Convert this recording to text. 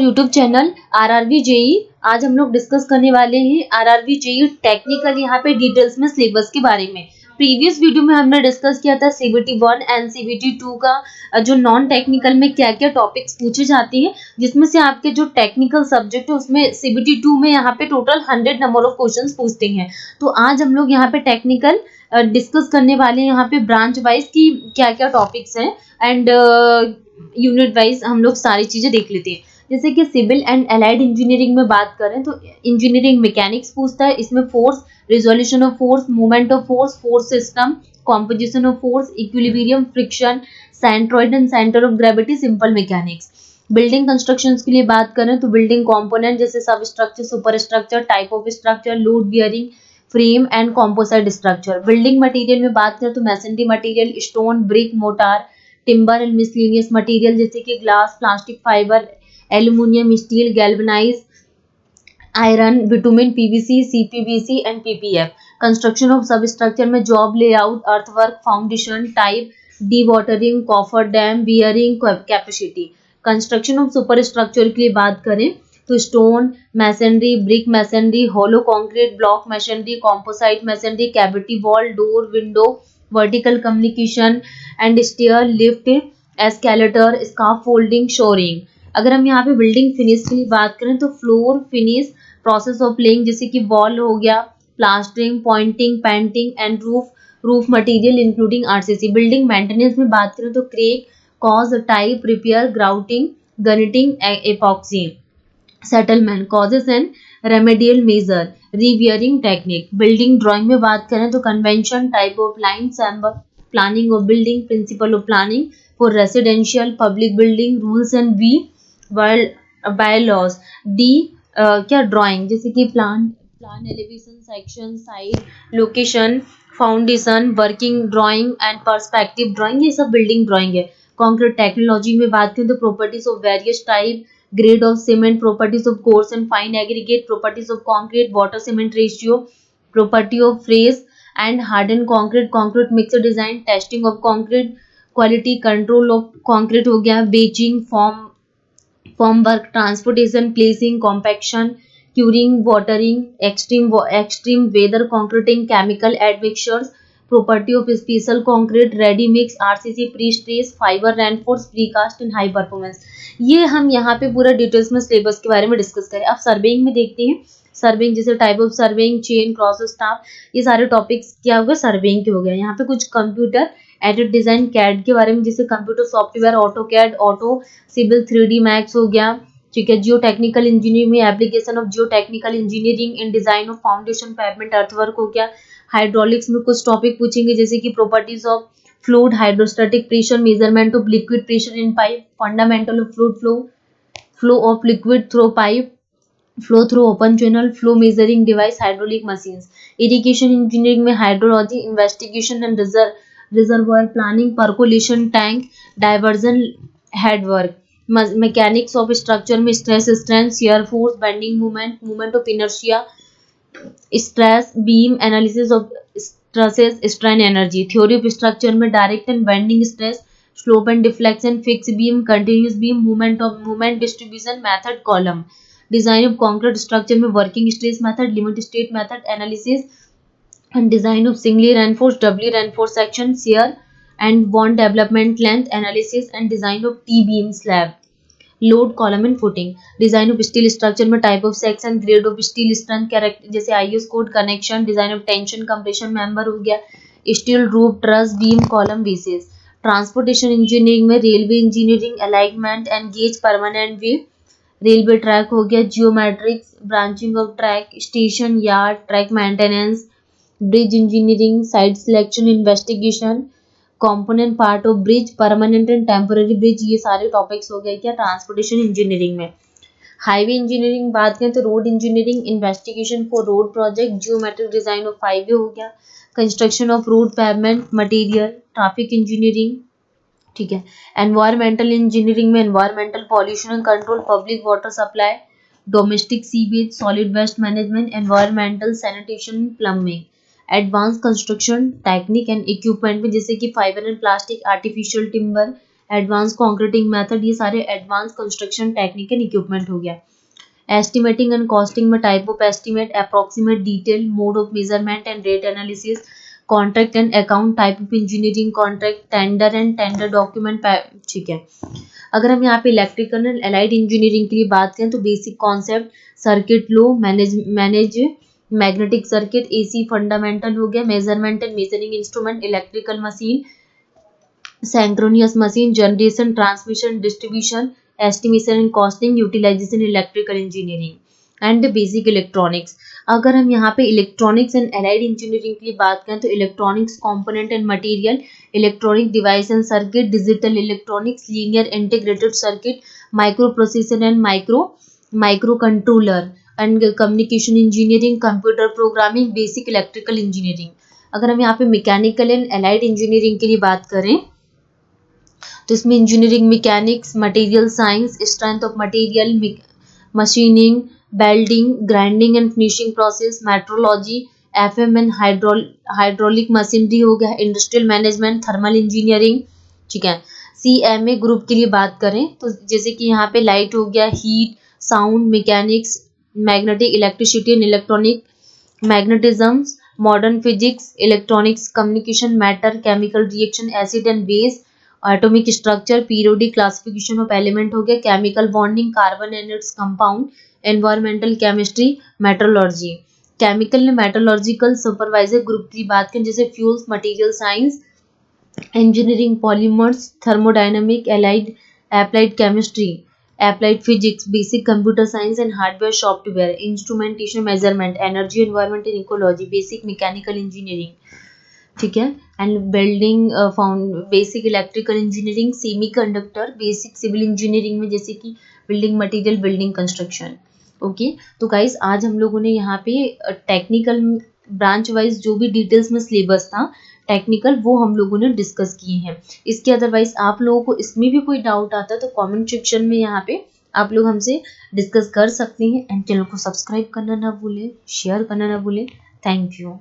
YouTube channel RRB JE. आज हम लोग डिस्कस करने वाले हैं आरआरबी जेई टेक्निकल यहाँ पे डिटेल्स में सिलेबस के बारे में। प्रीवियस वीडियो में हमने डिस्कस किया था सीबीटी 1 एंड सीबीटी 2 का जो नॉन टेक्निकल में क्या क्या टॉपिक्स पूछे जाते हैं, जिसमें से आपके जो टेक्निकल सब्जेक्ट है उसमें सीबीटी 2 में यहाँ पे टोटल 100 नंबर ऑफ क्वेश्चंस पूछते हैं। तो आज हम लोग यहाँ पे टेक्निकल डिस्कस करने वाले हैं, यहाँ पे ब्रांच वाइज की क्या क्या टॉपिक्स हैं एंड यूनिट वाइज हम लोग सारी चीजें देख लेते हैं। जैसे कि सिविल एंड एलाइड इंजीनियरिंग में बात करें तो इंजीनियरिंग मैकेनिक्स पूछता है। इसमें force, resolution of force, movement of force, force system, composition of force, equilibrium, friction, centroid and centre of gravity, simple mechanics. Building constructions के लिए बात करें तो बिल्डिंग कंपोनेंट जैसे sub structure, super structure, type of structure, load bearing, frame and composite structure. Building material में बात करें तो masonry material, stone, brick, mortar, timber and miscellaneous material जैसे कि glass, plastic fibre, aluminium, steel, galvanise, iron, bitumen, PVC, CPVC and PPF. Construction of sub structure में job layout, earthwork, foundation, type, dewatering, coffer dam, bearing, capacity. Construction of super structure के लिए बात करें तो stone masonry, brick masonry, hollow concrete block masonry, composite masonry, cavity wall, door, window, vertical communication and stair, lift, escalator, scaffolding, shoring. अगर हम यहाँ पे building finish की बात करें तो floor finish, process of laying जैसे कि वॉल हो गया, plastering, pointing, painting and roof material including RCC. Building maintenance में बात करें तो crack, cause, type, repair, grouting, guniting, epoxy. Settlement, causes and remedial measure, reviewing technique. Building drawing में बात करें तो convention, type of line, symbol, planning of building, principle of planning for residential public building, rules and B by laws. D क्या drawing जैसे कि plan elevation, section, side, location, foundation, working drawing and perspective drawing, ये सब building drawing है। Concrete technology में बात करें तो properties of various type, grade of cement, properties of coarse and fine aggregate, properties of concrete, water cement ratio, property of freeze and hardened concrete, concrete mixer design, testing of concrete, quality control of concrete हो गया, batching, form work, transportation, placing, compaction, curing, watering, extreme weather concreting, chemical admixtures, property of special concrete, ready mix, RCC, pre stress, fibre reinforce, precast and high performance. ये हम यहाँ पे पूरा details में syllabus के बारे में डिस्कस करें। अब सर्वेइंग में देखते हैं। सर्वेइंग जैसे type of surveying, chain, cross staff, ये सारे टॉपिक्स क्या हो गए, सर्वेइंग के हो गए। यहाँ पे कुछ कंप्यूटर एडेड डिजाइन कैड के बारे में जैसे computer software, AutoCAD, auto civil, 3D max हो गया, ठीक है। जियो टेक्निकल इंजीनियरिंग में application of geotechnical engineering in design of foundation, pavement, earthwork हो गया। हाइड्रोलिक्स में कुछ टॉपिक पूछेंगे जैसे कि properties of fluid, hydrostatic pressure, measurement of liquid pressure in pipe, fundamental of fluid flow of liquid through pipe, flow through open channel, flow measuring device, hydraulic machines. Irrigation engineering में hydrology, investigation and reservoir planning, percolation tank, diversion, headwork. Mechanics of structure में stress, strength, shear force, bending movement, movement of inertia, stress beam, analysis of stresses, strain energy. Theory of structure में direct and bending stress, slope and deflection, fix beam, continuous beam, movement distribution method, column. Design of concrete structure में working stress method, limit state method, analysis and design of singly reinforce, doubly reinforce section, shear and bond development, length analysis and design of T beam slab, load, column and footing. Design of steel structure में type of section, grade of steel strength, character जैसे IS code, connection, design of tension compression member हो गया, steel roof, truss, beam, column, basis. Transportation engineering में railway engineering, alignment and gauge, permanent way, railway track हो गया, geometrics, branching of track, station yard, track maintenance, bridge engineering, site selection, investigation, component part of bridge, permanent and temporary bridge, ये सारे topics हो गए क्या transportation engineering में। Highway engineering बात करें तो road engineering, investigation for road project, geometric design of highway हो गया, construction of road pavement material, traffic engineering, ठीक है। एनवायरमेंटल इंजीनियरिंग में environmental pollution and control, public water supply, domestic sewage, solid waste management, environmental sanitation, plumbing. Advance construction technique and equipment में जैसे कि fibre and plastic, artificial timber, advance concreting method, ये सारे advance construction technique and equipment हो गया। Estimating and costing में type of estimate, approximate, detail, mode of measurement and rate analysis, contract and account, type of engineering contract, tender and tender document. ठीक है, अगर हम यहाँ पे इलेक्ट्रिकल एंड एलाइड इंजीनियरिंग के लिए बात करें तो basic concept, circuit law, manage magnetic circuit, AC fundamental हो गया, measurement and measuring instrument, electrical machine, synchronous machine, generation, transmission, distribution, estimation and costing, utilization, electrical engineering and basic electronics। अगर हम यहाँ पे इलेक्ट्रॉनिक्स एंड एलाइड इंजीनियरिंग की बात करें तो electronics component and material, electronic device and circuit, digital electronics, linear integrated circuit, micro processor and micro controller and communication engineering, computer programming, basic electrical engineering. अगर हम यहाँ पे मैकेनिकल एंड एलाइड इंजीनियरिंग के लिए बात करें तो इसमें engineering mechanics, material science, strength of material, machining, welding, grinding and finishing process, metrology, FM and hydraulic machinery हो गया, इंडस्ट्रियल मैनेजमेंट, थर्मल इंजीनियरिंग। ठीक है, सीएमए ग्रुप के लिए बात करें तो जैसे कि यहाँ पे लाइट हो गया, heat, sound, mechanics, magnetic, electricity and electronic, magnetism, modern physics, electronics, communication, matter, chemical reaction, acid and base, atomic structure, periodic classification of element हो गया, chemical bonding, carbon and its compound, environmental chemistry, metrology. Chemical and metrological supervisor group की बात करें जैसे fuels, material science, engineering, polymers, thermodynamic, applied chemistry, applied physics, basic computer science and hardware software, instrumentation, measurement, energy, environment and ecology, basic mechanical engineering. ठीक है, and building basic electrical engineering, semiconductor, basic civil engineering में जैसे कि building material, building construction. Okay, तो guys आज हम लोगों ने यहाँ पे टेक्निकल ब्रांच वाइज जो भी डिटेल्स में सिलेबस था टेक्निकल वो हम लोगों ने डिस्कस किए हैं। इसके अदरवाइज आप लोगों को इसमें भी कोई डाउट आता है तो कमेंट सेक्शन में यहाँ पे आप लोग हमसे डिस्कस कर सकते हैं। एंड चैनल को सब्सक्राइब करना ना भूलें, शेयर करना ना भूलें। Thank you.